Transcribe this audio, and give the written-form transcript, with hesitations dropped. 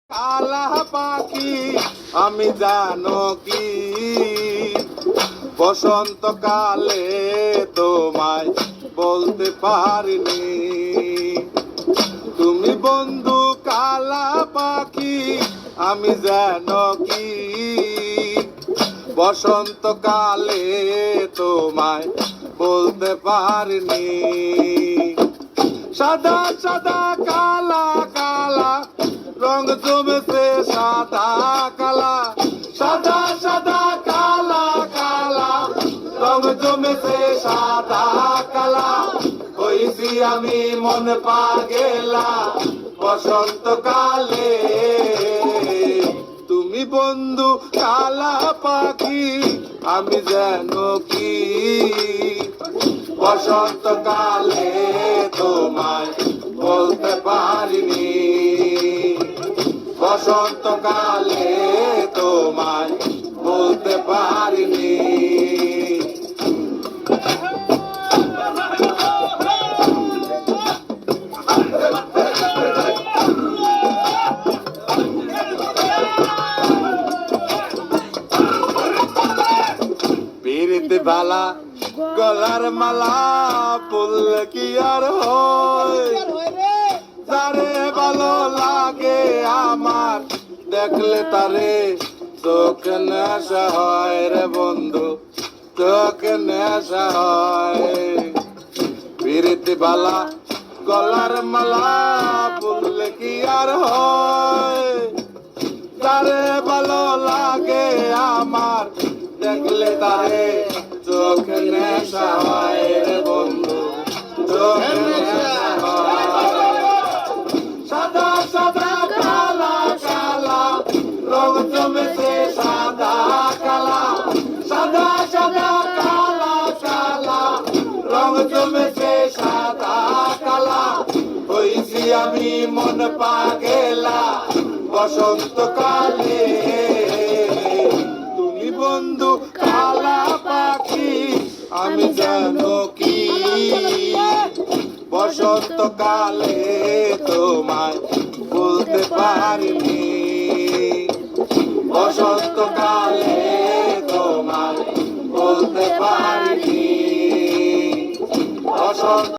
কালা পাখি আমি জানো কি বসন্তকালে তোমায় বলতে পারিনি। তুমি বন্ধু কালা পাখি আমি জানো কি বসন্তকালে তোমায় বলতে পারিনি। সাদা সাদা কালা কালা রং জমেছে সাদা কালা, সাদা সাদা কালা কালা রং জমেছে সাদা কালা। হইছি আমি মন পাগেলা বসন্তকালে। তুমি বন্ধু কালা পাখি আমি যেন কি বসন্তকালে তোমায় বলতে পারিনি। বসন্তকালে তোমায় বলতে পারিনি। পিরিত বালা গলার মালা পড়লে কি আর হয়, যারে ভালো লাগে আমার দেখলে তারে চোখ নেশা হয় রে বন্ধু, চোখ নেশা হয়। পিরিতি বালা গলার মালা পড়লে কি আর হয়, যারে ভালো লাগে আমার দেখলে তারে চোখ নেশা হয় রে বন্ধু, চোখ নেশা হয়। সাদা সাদা কালা কালা রং জমেছে সাদা কালা, সাদা সাদা কালা কালা রং জমেছে সাদা কালা। হইছি আমি মন পাগেলা বসন্তকালে। তুমি বন্ধু কালা পাখি আমি জানো কি বসন্তকালে তোমায় বলতে পারিনি। বসন্তকালে তোমায় বলতে পারিনি। বসন্ত